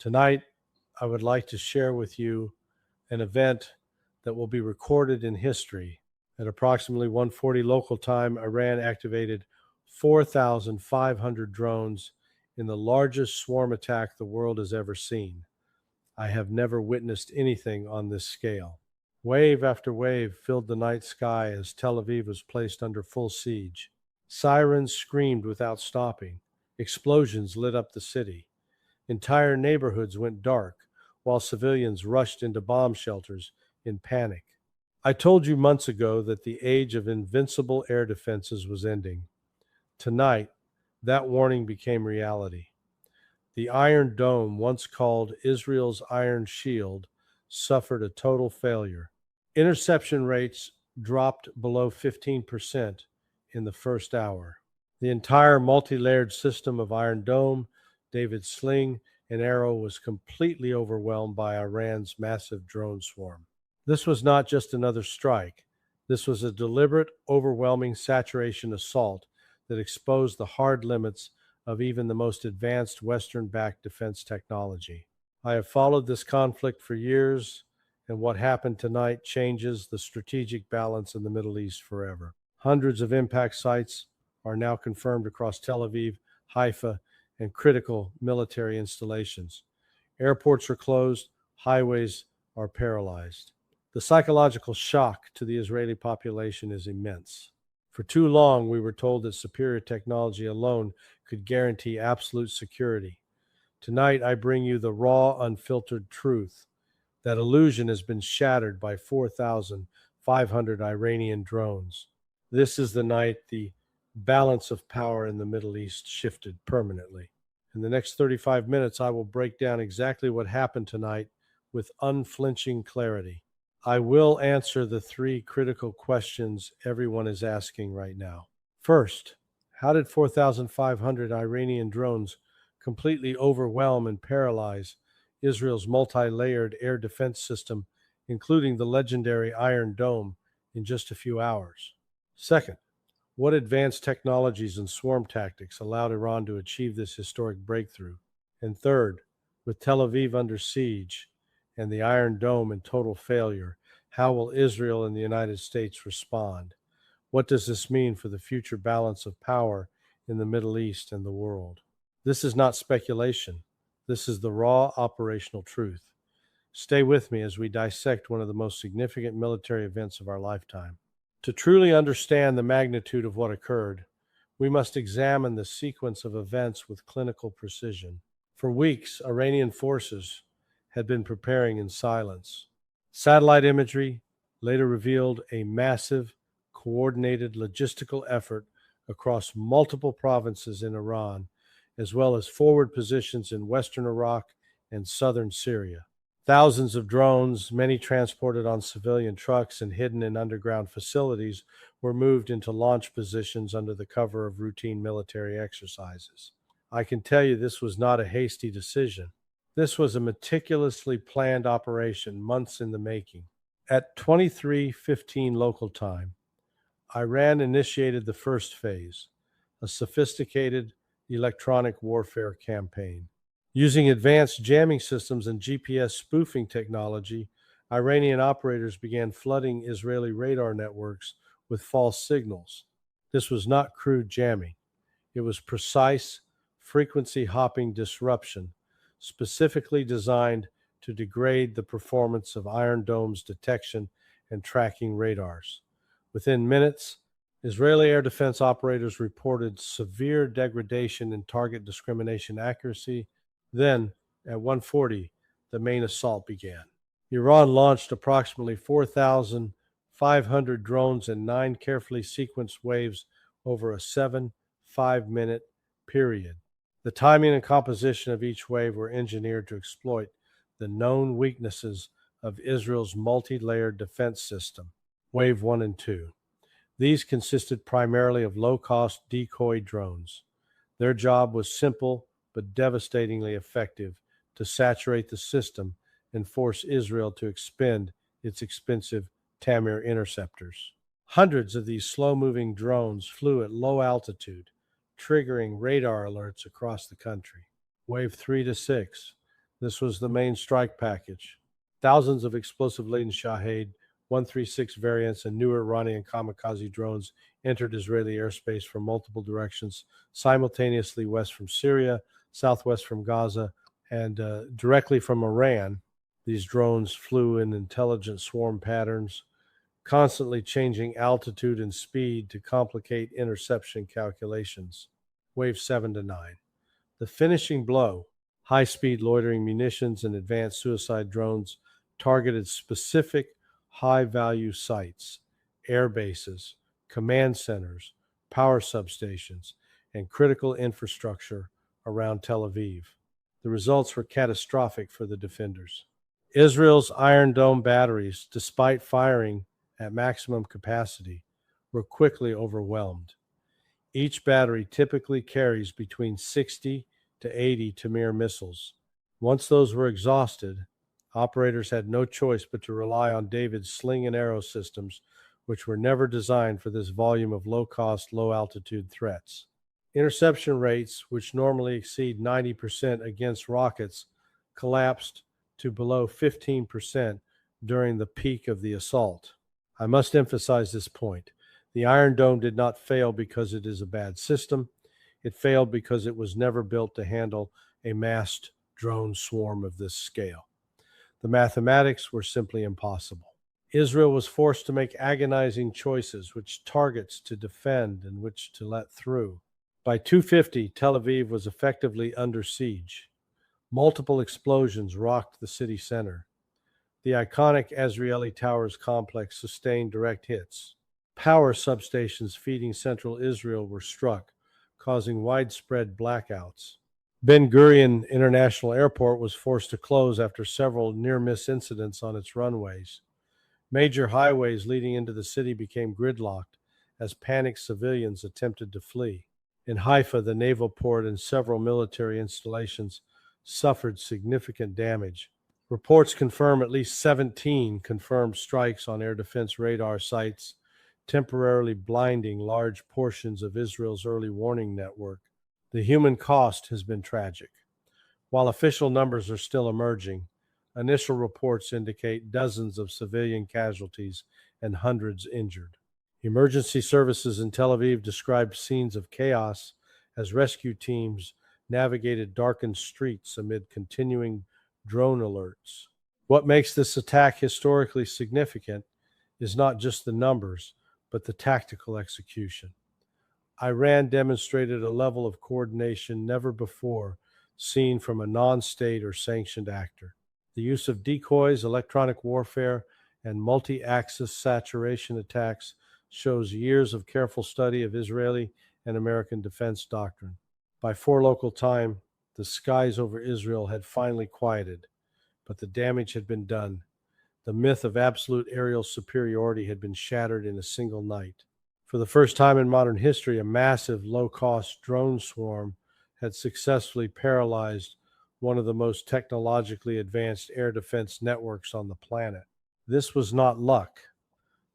Tonight, I would like to share with you an event that will be recorded in history. At approximately 1:40 local time, Iran activated 4,500 drones in the largest swarm attack the world has ever seen. I have never witnessed anything on this scale. Wave after wave filled the night sky as Tel Aviv was placed under full siege. Sirens screamed without stopping. Explosions lit up the city. Entire neighborhoods went dark, while civilians rushed into bomb shelters in panic. I told you months ago that the age of invincible air defenses was ending. Tonight, that warning became reality. The Iron Dome, once called Israel's Iron Shield, suffered a total failure. Interception rates dropped below 15% in the first hour. The entire multi-layered system of Iron Dome, David Sling, and Arrow was completely overwhelmed by Iran's massive drone swarm. This was not just another strike. This was a deliberate, overwhelming saturation assault that exposed the hard limits of even the most advanced Western-backed defense technology. I have followed this conflict for years, and what happened tonight changes the strategic balance in the Middle East forever. Hundreds of impact sites are now confirmed across Tel Aviv, Haifa, and critical military installations. Airports are closed, highways are paralyzed. The psychological shock to the Israeli population is immense. For too long, we were told that superior technology alone could guarantee absolute security. Tonight, I bring you the raw, unfiltered truth. That illusion has been shattered by 4,500 Iranian drones. This is the night the balance of power in the Middle East shifted permanently. In the next 35 minutes, I will break down exactly what happened tonight with unflinching clarity. I will answer the three critical questions everyone is asking right now. First, how did 4,500 Iranian drones completely overwhelm and paralyze Israel's multi-layered air defense system, including the legendary Iron Dome, in just a few hours? Second, what advanced technologies and swarm tactics allowed Iran to achieve this historic breakthrough? And third, with Tel Aviv under siege and the Iron Dome in total failure, how will Israel and the United States respond? What does this mean for the future balance of power in the Middle East and the world? This is not speculation. This is the raw operational truth. Stay with me as we dissect one of the most significant military events of our lifetime. To truly understand the magnitude of what occurred, we must examine the sequence of events with clinical precision. For weeks, Iranian forces had been preparing in silence. Satellite imagery later revealed a massive, coordinated logistical effort across multiple provinces in Iran, as well as forward positions in western Iraq and southern Syria. Thousands of drones, many transported on civilian trucks and hidden in underground facilities, were moved into launch positions under the cover of routine military exercises. I can tell you this was not a hasty decision. This was a meticulously planned operation, months in the making. At 23:15 local time, Iran initiated the first phase, a sophisticated electronic warfare campaign. Using advanced jamming systems and GPS spoofing technology, Iranian operators began flooding Israeli radar networks with false signals. This was not crude jamming. It was precise, frequency-hopping disruption, specifically designed to degrade the performance of Iron Dome's detection and tracking radars. Within minutes, Israeli air defense operators reported severe degradation in target discrimination accuracy. Then, at 1:40, the main assault began. Iran launched approximately 4,500 drones in 9 carefully sequenced waves over a 5-minute period. The timing and composition of each wave were engineered to exploit the known weaknesses of Israel's multi-layered defense system, Wave 1 and 2. These consisted primarily of low-cost decoy drones. Their job was simple but devastatingly effective: to saturate the system and force Israel to expend its expensive Tamir interceptors. Hundreds of these slow-moving drones flew at low altitude, triggering radar alerts across the country. Wave 3 to 6. This was the main strike package. Thousands of explosive-laden Shahed 136 variants and newer Iranian kamikaze drones entered Israeli airspace from multiple directions, simultaneously west from Syria, southwest from Gaza, and directly from Iran. These drones flew in intelligent swarm patterns, constantly changing altitude and speed to complicate interception calculations. Wave 7 to 9. The finishing blow, high-speed loitering munitions and advanced suicide drones targeted specific high-value sites, air bases, command centers, power substations, and critical infrastructure around Tel Aviv. The results were catastrophic for the defenders. Israel's Iron Dome batteries, despite firing at maximum capacity, were quickly overwhelmed. Each battery typically carries between 60 to 80 Tamir missiles. Once those were exhausted, operators had no choice but to rely on David's sling and arrow systems, which were never designed for this volume of low-cost, low-altitude threats. Interception rates, which normally exceed 90% against rockets, collapsed to below 15% during the peak of the assault. I must emphasize this point. The Iron Dome did not fail because it is a bad system. It failed because it was never built to handle a massed drone swarm of this scale. The mathematics were simply impossible. Israel was forced to make agonizing choices, which targets to defend and which to let through. By 2:50, Tel Aviv was effectively under siege. Multiple explosions rocked the city center. The iconic Azrieli Towers complex sustained direct hits. Power substations feeding central Israel were struck, causing widespread blackouts. Ben Gurion International Airport was forced to close after several near-miss incidents on its runways. Major highways leading into the city became gridlocked as panicked civilians attempted to flee. In Haifa, the naval port and several military installations suffered significant damage. Reports confirm at least 17 confirmed strikes on air defense radar sites, temporarily blinding large portions of Israel's early warning network. The human cost has been tragic. While official numbers are still emerging, initial reports indicate dozens of civilian casualties and hundreds injured. Emergency services in Tel Aviv described scenes of chaos as rescue teams navigated darkened streets amid continuing drone alerts. What makes this attack historically significant is not just the numbers, but the tactical execution. Iran demonstrated a level of coordination never before seen from a non-state or sanctioned actor. The use of decoys, electronic warfare, and multi-axis saturation attacks shows years of careful study of Israeli and American defense doctrine. By 4 local time, the skies over Israel had finally quieted, but the damage had been done. The myth of absolute aerial superiority had been shattered in a single night. For the first time in modern history, a massive low-cost drone swarm had successfully paralyzed one of the most technologically advanced air defense networks on the planet. This was not luck.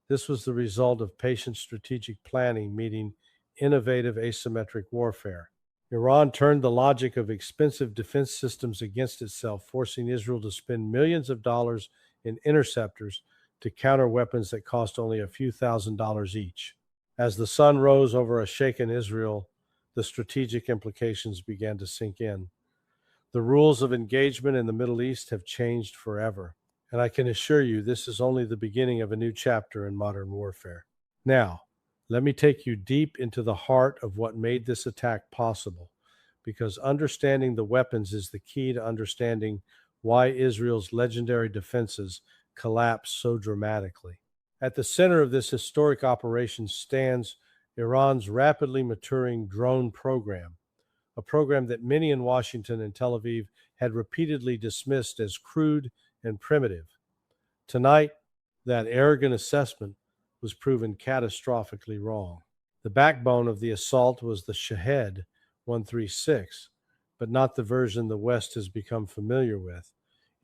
This was the result of patient strategic planning meeting innovative asymmetric warfare. Iran turned the logic of expensive defense systems against itself, forcing Israel to spend millions of dollars in interceptors to counter weapons that cost only a few $1,000s each. As the sun rose over a shaken Israel, the strategic implications began to sink in. The rules of engagement in the Middle East have changed forever, and I can assure you this is only the beginning of a new chapter in modern warfare. Now, let me take you deep into the heart of what made this attack possible, because understanding the weapons is the key to understanding why Israel's legendary defenses collapsed so dramatically. At the center of this historic operation stands Iran's rapidly maturing drone program, a program that many in Washington and Tel Aviv had repeatedly dismissed as crude and primitive. Tonight, that arrogant assessment was proven catastrophically wrong. The backbone of the assault was the Shahed 136, but not the version the West has become familiar with.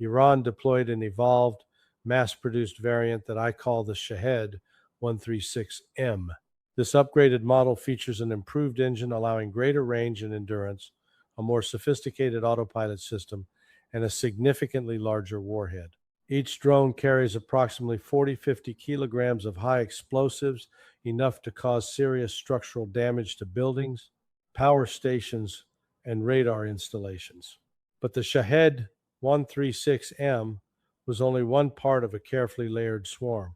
Iran deployed an evolved, mass-produced variant that I call the Shahed 136M. This upgraded model features an improved engine allowing greater range and endurance, a more sophisticated autopilot system, and a significantly larger warhead. Each drone carries approximately 40-50 kilograms of high explosives, enough to cause serious structural damage to buildings, power stations, and radar installations. But the Shahed 136M was only one part of a carefully layered swarm.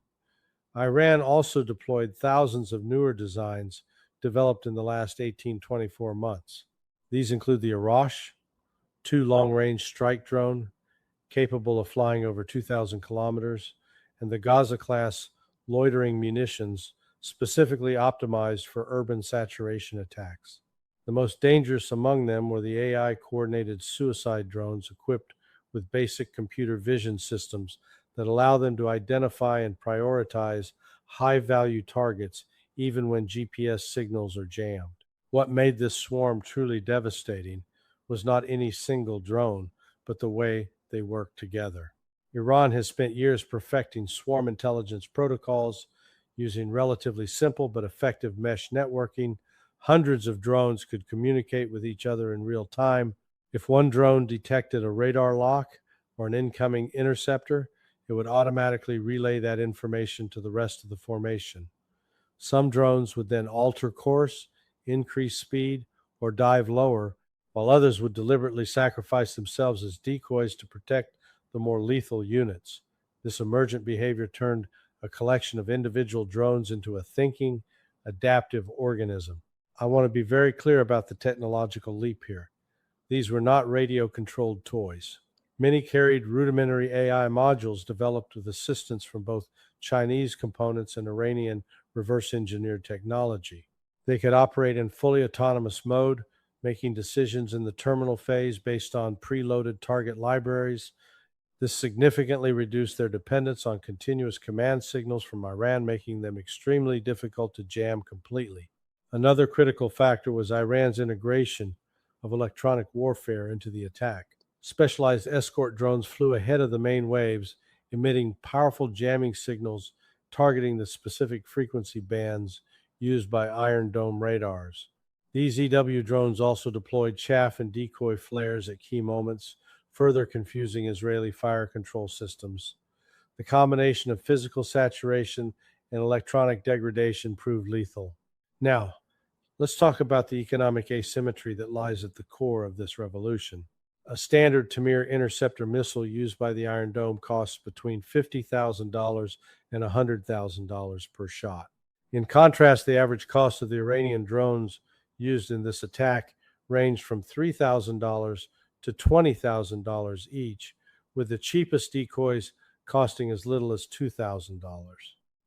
Iran also deployed thousands of newer designs developed in the last 18-24 months. These include the Arash, two long-range strike drone capable of flying over 2,000 kilometers, and the Gaza-class loitering munitions specifically optimized for urban saturation attacks. The most dangerous among them were the AI-coordinated suicide drones equipped with basic computer vision systems that allow them to identify and prioritize high-value targets even when GPS signals are jammed. What made this swarm truly devastating was not any single drone, but the way they work together. Iran has spent years perfecting swarm intelligence protocols using relatively simple but effective mesh networking. Hundreds of drones could communicate with each other in real time. If one drone detected a radar lock or an incoming interceptor, it would automatically relay that information to the rest of the formation. Some drones would then alter course, increase speed, or dive lower, while others would deliberately sacrifice themselves as decoys to protect the more lethal units. This emergent behavior turned a collection of individual drones into a thinking, adaptive organism. I want to be very clear about the technological leap here. These were not radio-controlled toys. Many carried rudimentary AI modules developed with assistance from both Chinese components and Iranian reverse-engineered technology. They could operate in fully autonomous mode, making decisions in the terminal phase based on preloaded target libraries. This significantly reduced their dependence on continuous command signals from Iran, making them extremely difficult to jam completely. Another critical factor was Iran's integration of electronic warfare into the attack. Specialized escort drones flew ahead of the main waves, emitting powerful jamming signals targeting the specific frequency bands used by Iron Dome radars. These EW drones also deployed chaff and decoy flares at key moments, further confusing Israeli fire control systems. The combination of physical saturation and electronic degradation proved lethal. Now, let's talk about the economic asymmetry that lies at the core of this revolution. A standard Tamir interceptor missile used by the Iron Dome costs between $50,000 and $100,000 per shot. In contrast, the average cost of the Iranian drones used in this attack ranged from $3,000 to $20,000 each, with the cheapest decoys costing as little as $2,000.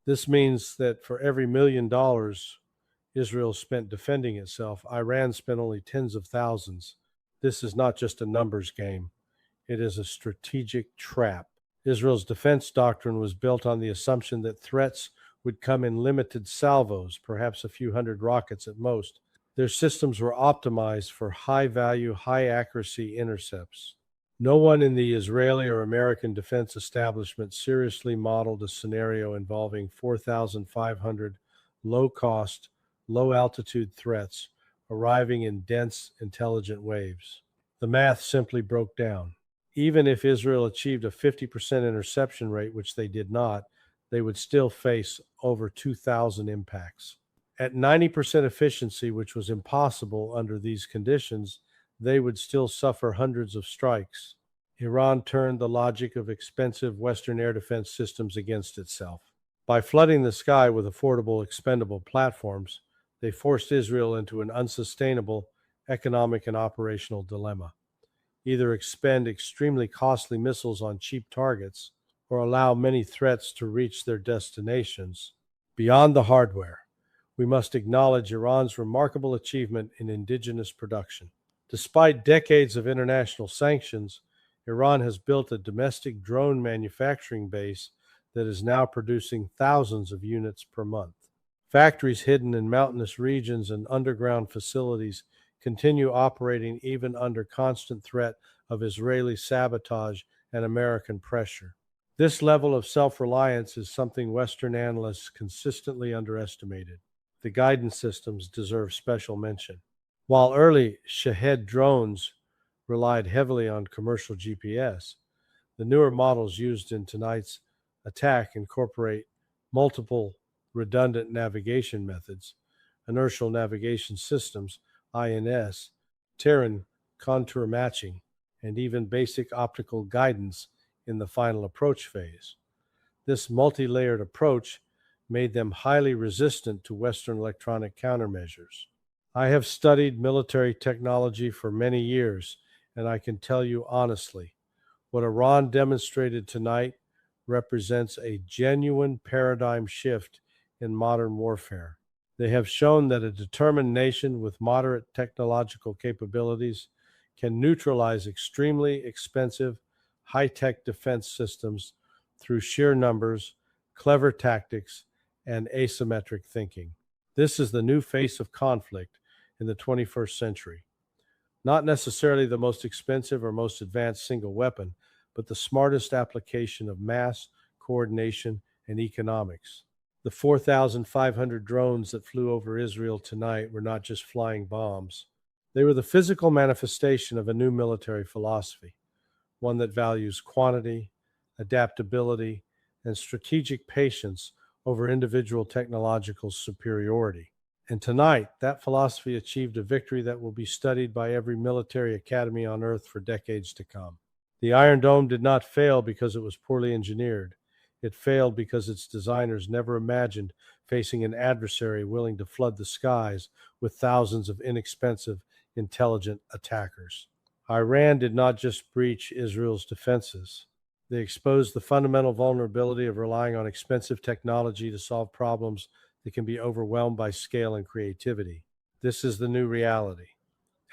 This means that for every $1 million Israel spent defending itself, Iran spent only tens of thousands. This is not just a numbers game. It is a strategic trap. Israel's defense doctrine was built on the assumption that threats would come in limited salvos, perhaps a few hundred rockets at most. Their systems were optimized for high-value, high-accuracy intercepts. No one in the Israeli or American defense establishment seriously modeled a scenario involving 4,500 low-cost, low-altitude threats arriving in dense, intelligent waves. The math simply broke down. Even if Israel achieved a 50% interception rate, which they did not, they would still face over 2,000 impacts. At 90% efficiency, which was impossible under these conditions, they would still suffer hundreds of strikes. Iran turned the logic of expensive Western air defense systems against itself. By flooding the sky with affordable, expendable platforms, they forced Israel into an unsustainable economic and operational dilemma. Either expend extremely costly missiles on cheap targets, or allow many threats to reach their destinations. Beyond the hardware, we must acknowledge Iran's remarkable achievement in indigenous production. Despite decades of international sanctions, Iran has built a domestic drone manufacturing base that is now producing thousands of units per month. Factories hidden in mountainous regions and underground facilities continue operating even under constant threat of Israeli sabotage and American pressure. This level of self-reliance is something Western analysts consistently underestimated. The guidance systems deserve special mention. While early Shahed drones relied heavily on commercial GPS. The newer models used in tonight's attack incorporate multiple redundant navigation methods, inertial navigation systems, INS, terrain contour matching, and even basic optical guidance in the final approach phase. This multi-layered approach made them highly resistant to Western electronic countermeasures. I have studied military technology for many years, and I can tell you honestly, what Iran demonstrated tonight represents a genuine paradigm shift in modern warfare. They have shown that a determined nation with moderate technological capabilities can neutralize extremely expensive, high-tech defense systems through sheer numbers, clever tactics, and asymmetric thinking. This is the new face of conflict in the 21st century. Not necessarily the most expensive or most advanced single weapon, but the smartest application of mass, coordination, and economics. The 4,500 drones that flew over Israel tonight were not just flying bombs. They were the physical manifestation of a new military philosophy, one that values quantity, adaptability, and strategic patience over individual technological superiority. And tonight, that philosophy achieved a victory that will be studied by every military academy on Earth for decades to come. The Iron Dome did not fail because it was poorly engineered. It failed because its designers never imagined facing an adversary willing to flood the skies with thousands of inexpensive, intelligent attackers. Iran did not just breach Israel's defenses. They exposed the fundamental vulnerability of relying on expensive technology to solve problems that can be overwhelmed by scale and creativity. This is the new reality,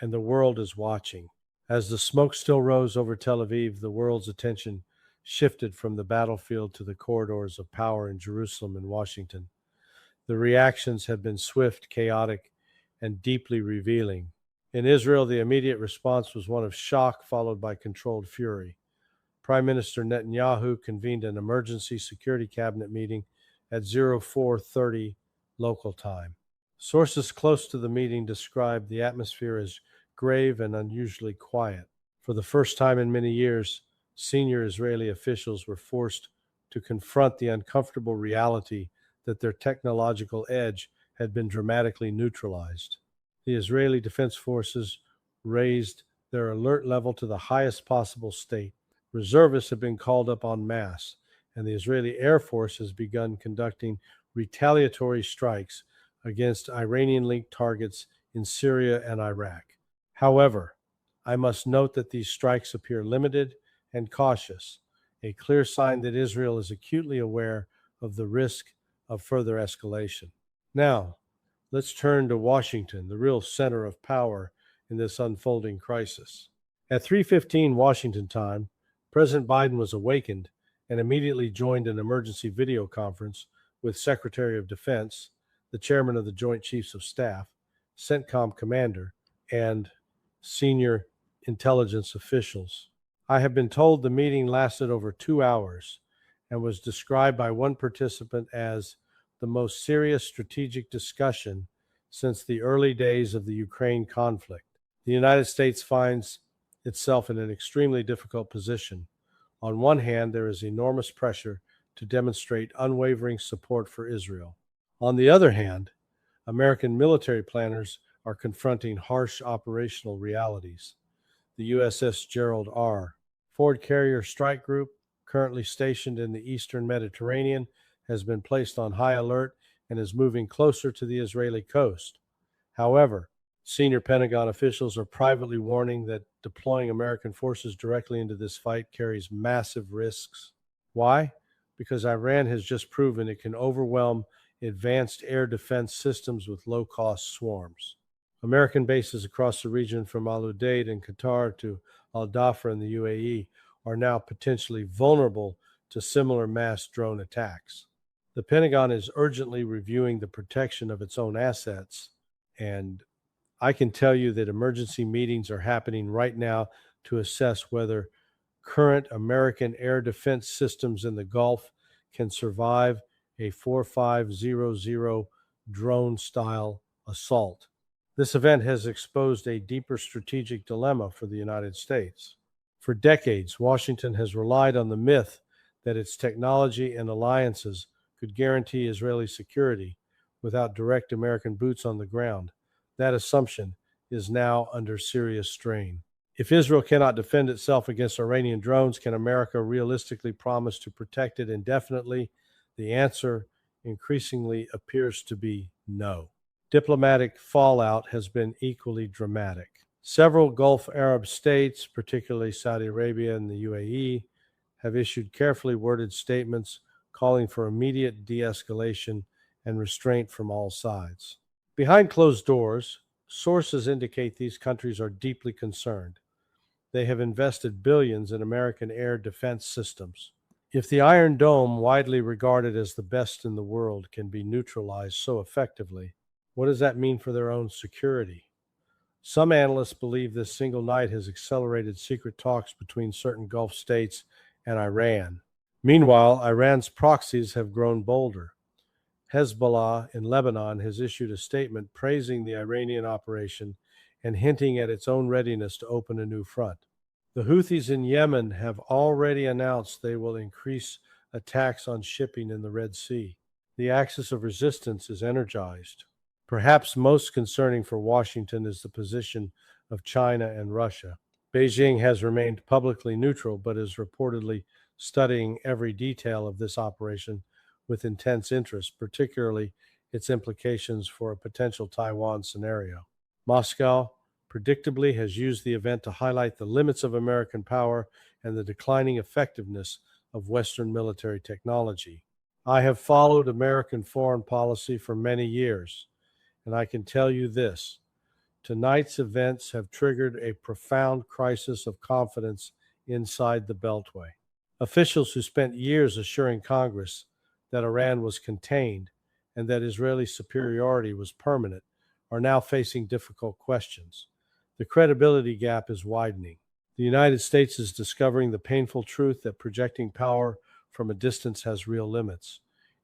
and the world is watching. As the smoke still rose over Tel Aviv, the world's attention shifted from the battlefield to the corridors of power in Jerusalem and Washington. The reactions have been swift, chaotic, and deeply revealing. In Israel, the immediate response was one of shock followed by controlled fury. Prime Minister Netanyahu convened an emergency security cabinet meeting at 04:30 local time. Sources close to the meeting described the atmosphere as grave and unusually quiet. For the first time in many years, senior Israeli officials were forced to confront the uncomfortable reality that their technological edge had been dramatically neutralized. The Israeli Defense Forces raised their alert level to the highest possible state. Reservists have been called up en masse, and the Israeli Air Force has begun conducting retaliatory strikes against Iranian-linked targets in Syria and Iraq. However, I must note that these strikes appear limited and cautious, a clear sign that Israel is acutely aware of the risk of further escalation. Now, let's turn to Washington, the real center of power in this unfolding crisis. At 3:15 Washington time, President Biden was awakened and immediately joined an emergency video conference with Secretary of Defense, the Chairman of the Joint Chiefs of Staff, CENTCOM Commander, and senior intelligence officials. I have been told the meeting lasted over 2 hours and was described by one participant as the most serious strategic discussion since the early days of the Ukraine conflict. The United States finds itself in an extremely difficult position. On one hand, there is enormous pressure to demonstrate unwavering support for Israel. On the other hand, American military planners are confronting harsh operational realities. The USS Gerald R. Ford Carrier Strike Group, currently stationed in the eastern Mediterranean, has been placed on high alert and is moving closer to the Israeli coast. However, senior Pentagon officials are privately warning that deploying American forces directly into this fight carries massive risks. Why? Because Iran has just proven it can overwhelm advanced air defense systems with low-cost swarms. American bases across the region from Al Udeid in Qatar to Al Dhafra in the UAE are now potentially vulnerable to similar mass drone attacks. The Pentagon is urgently reviewing the protection of its own assets, and I can tell you that emergency meetings are happening right now to assess whether current American air defense systems in the Gulf can survive a 4500 drone-style assault. This event has exposed a deeper strategic dilemma for the United States. For decades, Washington has relied on the myth that its technology and alliances could guarantee Israeli security without direct American boots on the ground. That assumption is now under serious strain. If Israel cannot defend itself against Iranian drones, can America realistically promise to protect it indefinitely? The answer increasingly appears to be no. Diplomatic fallout has been equally dramatic. Several Gulf Arab states, particularly Saudi Arabia and the UAE, have issued carefully worded statements calling for immediate de-escalation and restraint from all sides. Behind closed doors, sources indicate these countries are deeply concerned. They have invested billions in American air defense systems. If the Iron Dome, widely regarded as the best in the world, can be neutralized so effectively, what does that mean for their own security? Some analysts believe this single night has accelerated secret talks between certain Gulf states and Iran. Meanwhile, Iran's proxies have grown bolder. Hezbollah in Lebanon has issued a statement praising the Iranian operation and hinting at its own readiness to open a new front. The Houthis in Yemen have already announced they will increase attacks on shipping in the Red Sea. The axis of resistance is energized. Perhaps most concerning for Washington is the position of China and Russia. Beijing has remained publicly neutral, but is reportedly studying every detail of this operation with intense interest, particularly its implications for a potential Taiwan scenario. Moscow, predictably, has used the event to highlight the limits of American power and the declining effectiveness of Western military technology. I have followed American foreign policy for many years, and I can tell you this: tonight's events have triggered a profound crisis of confidence inside the Beltway. Officials who spent years assuring Congress that Iran was contained and that Israeli superiority was permanent are now facing difficult questions. The credibility gap is widening. The United States is discovering the painful truth that projecting power from a distance has real limits.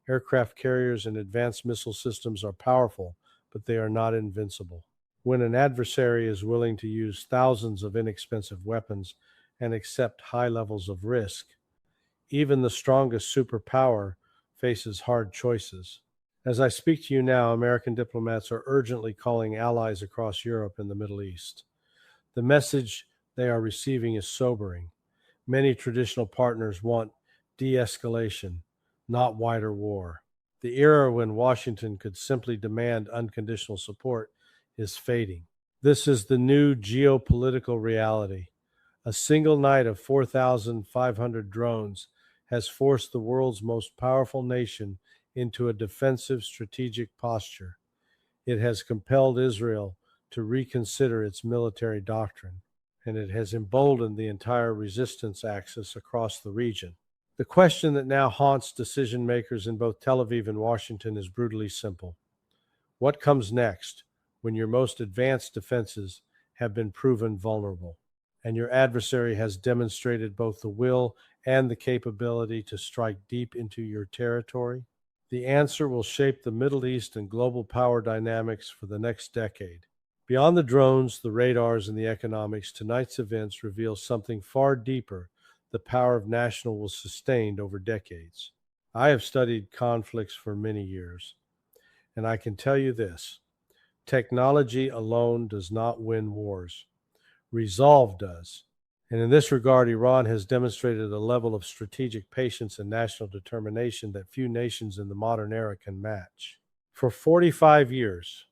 Aircraft carriers and advanced missile systems are powerful, but they are not invincible. When an adversary is willing to use thousands of inexpensive weapons and accept high levels of risk, even the strongest superpower faces hard choices. As I speak to you now, American diplomats are urgently calling allies across Europe and the Middle East. The message they are receiving is sobering. Many traditional partners want de-escalation, not wider war. The era when Washington could simply demand unconditional support is fading. This is the new geopolitical reality. A single night of 4,500 drones has forced the world's most powerful nation into a defensive strategic posture. It has compelled Israel to reconsider its military doctrine, and it has emboldened the entire resistance axis across the region. The question that now haunts decision makers in both Tel Aviv and Washington is brutally simple. What comes next when your most advanced defenses have been proven vulnerable, and your adversary has demonstrated both the will and the capability to strike deep into your territory? The answer will shape the Middle East and global power dynamics for the next decade. Beyond the drones, the radars, and the economics, tonight's events reveal something far deeper: the power of national will sustained over decades. I have studied conflicts for many years, and I can tell you this: technology alone does not win wars. Resolve does. And in this regard, Iran has demonstrated a level of strategic patience and national determination that few nations in the modern era can match. For 45 years,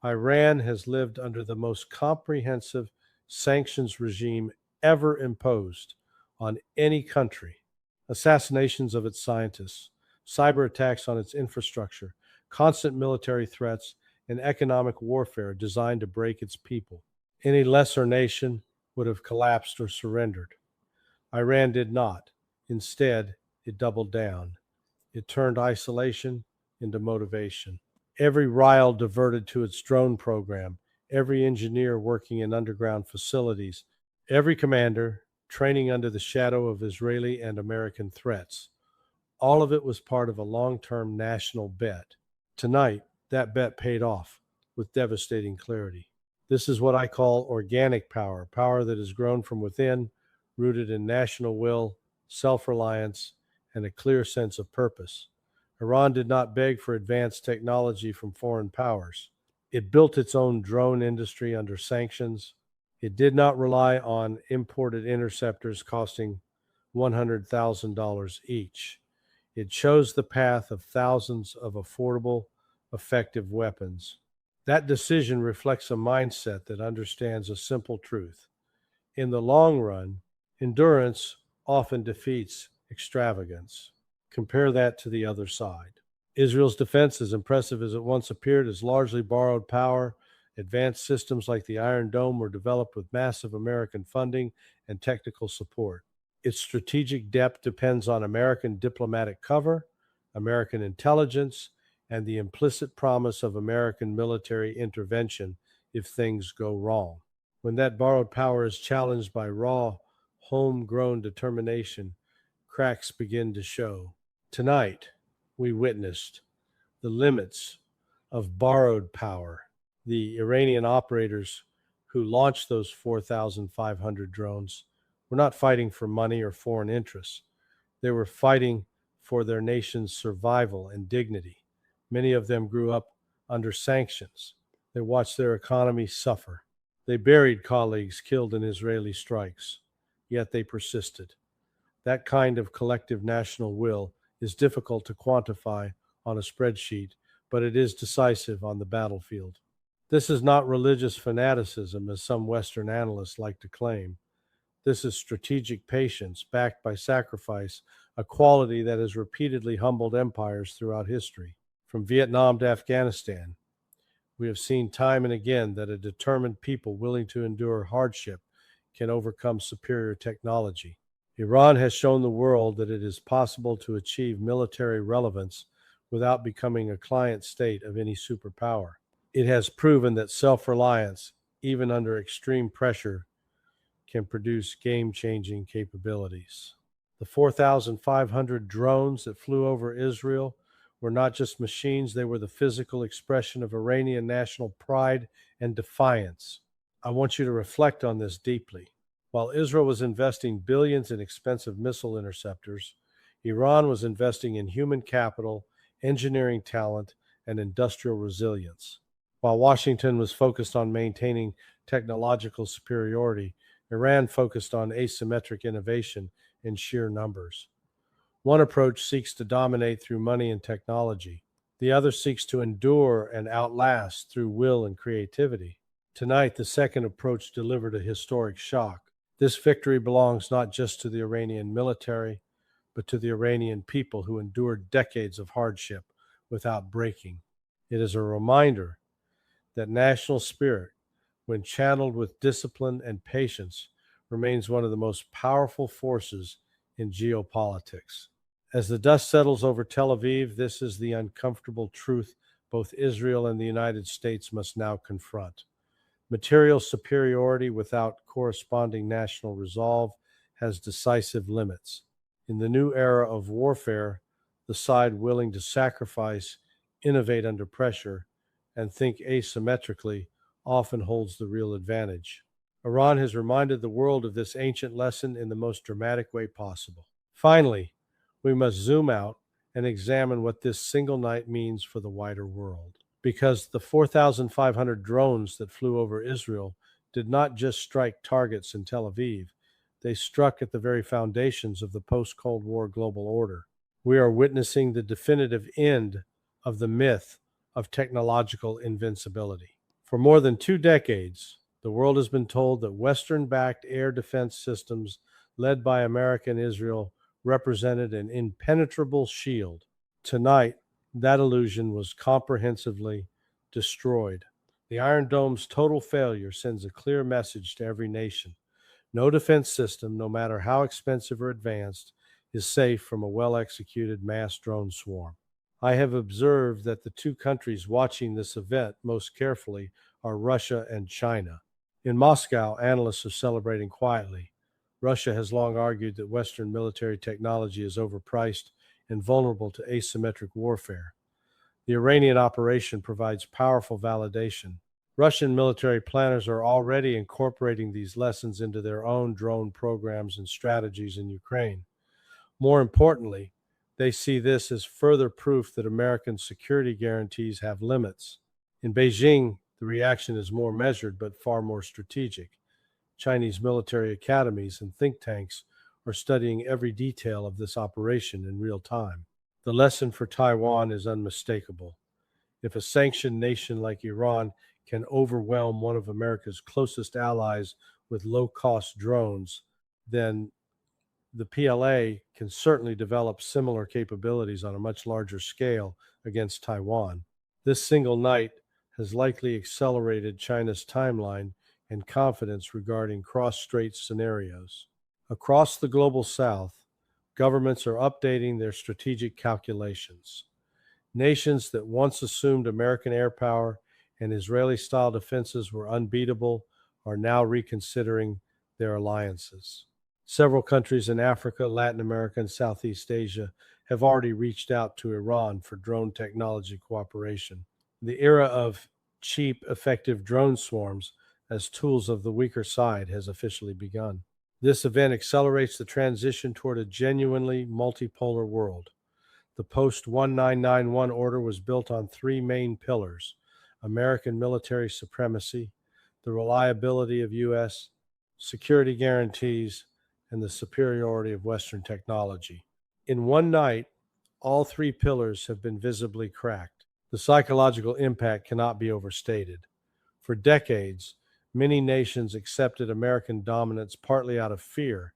Iran has lived under the most comprehensive sanctions regime ever imposed on any country. Assassinations of its scientists, cyber attacks on its infrastructure, constant military threats, and economic warfare designed to break its people. Any lesser nation would have collapsed or surrendered. Iran did not. Instead, it doubled down. It turned isolation into motivation. Every rial diverted to its drone program, every engineer working in underground facilities, every commander training under the shadow of Israeli and American threats. All of it was part of a long-term national bet. Tonight, that bet paid off. with devastating clarity. This is what I call organic power, power that has grown from within, rooted in national will, self-reliance, and a clear sense of purpose. Iran did not beg for advanced technology from foreign powers. It built its own drone industry under sanctions. It did not rely on imported interceptors costing $100,000 each. It chose the path of thousands of affordable, effective weapons. That decision reflects a mindset that understands a simple truth. In the long run, endurance often defeats extravagance. Compare that to the other side. Israel's defense, as impressive as it once appeared, is largely borrowed power. Advanced systems like the Iron Dome were developed with massive American funding and technical support. Its strategic depth depends on American diplomatic cover, American intelligence, and the implicit promise of American military intervention if things go wrong. When that borrowed power is challenged by raw, homegrown determination, cracks begin to show. Tonight, we witnessed the limits of borrowed power. The Iranian operators who launched those 4,500 drones were not fighting for money or foreign interests. They were fighting for their nation's survival and dignity. Many of them grew up under sanctions. They watched their economy suffer. They buried colleagues killed in Israeli strikes, yet they persisted. That kind of collective national will is difficult to quantify on a spreadsheet, but it is decisive on the battlefield. This is not religious fanaticism, as some Western analysts like to claim. This is strategic patience backed by sacrifice, a quality that has repeatedly humbled empires throughout history. From Vietnam to Afghanistan, we have seen time and again that a determined people willing to endure hardship can overcome superior technology. Iran has shown the world that it is possible to achieve military relevance without becoming a client state of any superpower. It has proven that self-reliance, even under extreme pressure, can produce game-changing capabilities. The 4,500 drones that flew over Israel were not just machines, they were the physical expression of Iranian national pride and defiance. I want you to reflect on this deeply. While Israel was investing billions in expensive missile interceptors, Iran was investing in human capital, engineering talent, and industrial resilience. While Washington was focused on maintaining technological superiority, Iran focused on asymmetric innovation in sheer numbers. One approach seeks to dominate through money and technology. The other seeks to endure and outlast through will and creativity. Tonight, the second approach delivered a historic shock. This victory belongs not just to the Iranian military, but to the Iranian people who endured decades of hardship without breaking. It is a reminder that national spirit, when channeled with discipline and patience, remains one of the most powerful forces in geopolitics. As the dust settles over Tel Aviv, this is the uncomfortable truth both Israel and the United States must now confront. Material superiority without corresponding national resolve has decisive limits. In the new era of warfare, the side willing to sacrifice, innovate under pressure, and think asymmetrically often holds the real advantage. Iran has reminded the world of this ancient lesson in the most dramatic way possible. Finally, we must zoom out and examine what this single night means for the wider world. Because the 4,500 drones that flew over Israel did not just strike targets in Tel Aviv, they struck at the very foundations of the post-Cold War global order. We are witnessing the definitive end of the myth of technological invincibility. For more than 2 decades, the world has been told that Western-backed air defense systems led by America and Israel represented an impenetrable shield. Tonight, that illusion was comprehensively destroyed. The Iron Dome's total failure sends a clear message to every nation. No defense system, no matter how expensive or advanced, is safe from a well-executed mass drone swarm. I have observed that the two countries watching this event most carefully are Russia and China. In Moscow, analysts are celebrating quietly. Russia has long argued that Western military technology is overpriced and vulnerable to asymmetric warfare. The Iranian operation provides powerful validation. Russian military planners are already incorporating these lessons into their own drone programs and strategies in Ukraine. More importantly, they see this as further proof that American security guarantees have limits. In Beijing, the reaction is more measured but far more strategic. Chinese military academies and think tanks are studying every detail of this operation in real time. The lesson for Taiwan is unmistakable. If a sanctioned nation like Iran can overwhelm one of America's closest allies with low-cost drones, then the PLA can certainly develop similar capabilities on a much larger scale against Taiwan. This single night has likely accelerated China's timeline and confidence regarding cross-strait scenarios. Across the global south, governments are updating their strategic calculations. Nations that once assumed American air power and Israeli-style defenses were unbeatable are now reconsidering their alliances. Several countries in Africa, Latin America, and Southeast Asia have already reached out to Iran for drone technology cooperation. The era of cheap, effective drone swarms as tools of the weaker side has officially begun. This event accelerates the transition toward a genuinely multipolar world. The post-1991 order was built on three main pillars: American military supremacy, the reliability of U.S. security guarantees, and the superiority of Western technology. In one night, all three pillars have been visibly cracked. The psychological impact cannot be overstated. For decades, many nations accepted American dominance partly out of fear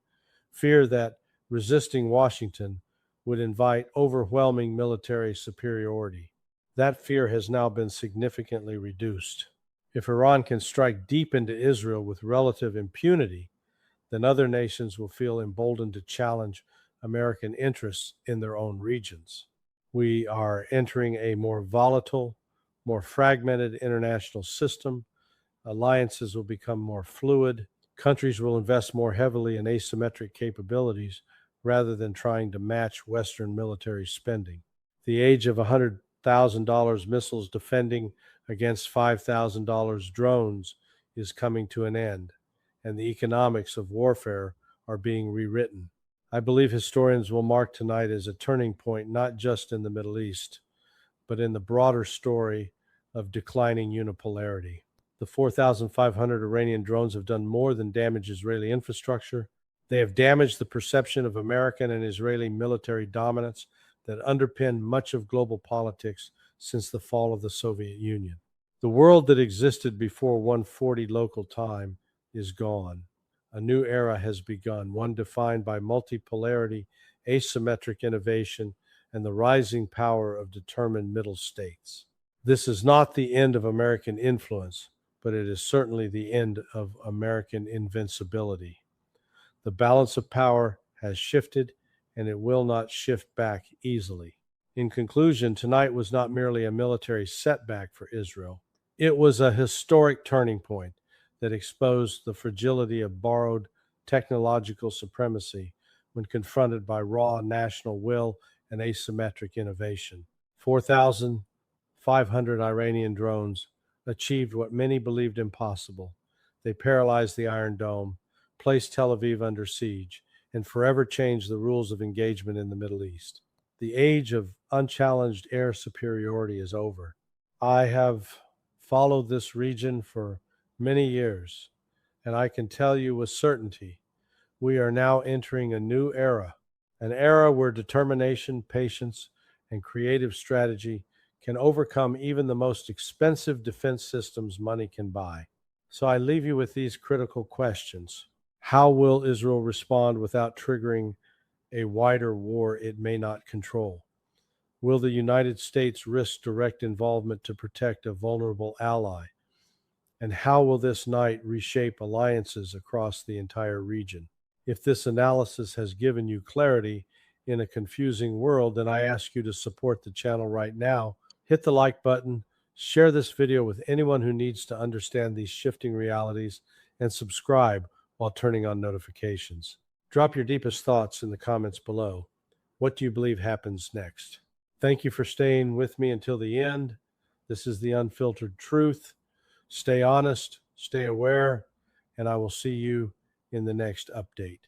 that resisting Washington would invite overwhelming military superiority. That fear has now been significantly reduced. If Iran can strike deep into Israel with relative impunity, then other nations will feel emboldened to challenge American interests in their own regions. We are entering a more volatile, more fragmented international system. Alliances will become more fluid. Countries will invest more heavily in asymmetric capabilities rather than trying to match Western military spending. The age of $100,000 missiles defending against $5,000 drones is coming to an end, and the economics of warfare are being rewritten. I believe historians will mark tonight as a turning point not just in the Middle East, but in the broader story of declining unipolarity. The 4,500 Iranian drones have done more than damage Israeli infrastructure. They have damaged the perception of American and Israeli military dominance that underpinned much of global politics since the fall of the Soviet Union. The world that existed before 1:40 local time is gone. A new era has begun, one defined by multipolarity, asymmetric innovation, and the rising power of determined middle states. This is not the end of American influence, but it is certainly the end of American invincibility. The balance of power has shifted, and it will not shift back easily. In conclusion, tonight was not merely a military setback for Israel. It was a historic turning point that exposed the fragility of borrowed technological supremacy when confronted by raw national will and asymmetric innovation. 4,500 Iranian drones achieved what many believed impossible. They paralyzed the Iron Dome, placed Tel Aviv under siege, and forever changed the rules of engagement in the Middle East. The age of unchallenged air superiority is over. I have followed this region for many years, and I can tell you with certainty, we are now entering a new era, an era where determination, patience, and creative strategy can overcome even the most expensive defense systems money can buy. So I leave you with these critical questions. How will Israel respond without triggering a wider war it may not control? Will the United States risk direct involvement to protect a vulnerable ally? And how will this night reshape alliances across the entire region? If this analysis has given you clarity in a confusing world, then I ask you to support the channel right now. Hit the like button, share this video with anyone who needs to understand these shifting realities, and subscribe while turning on notifications. Drop your deepest thoughts in the comments below. What do you believe happens next? Thank you for staying with me until the end. This is the unfiltered truth. Stay honest, stay aware, and I will see you in the next update.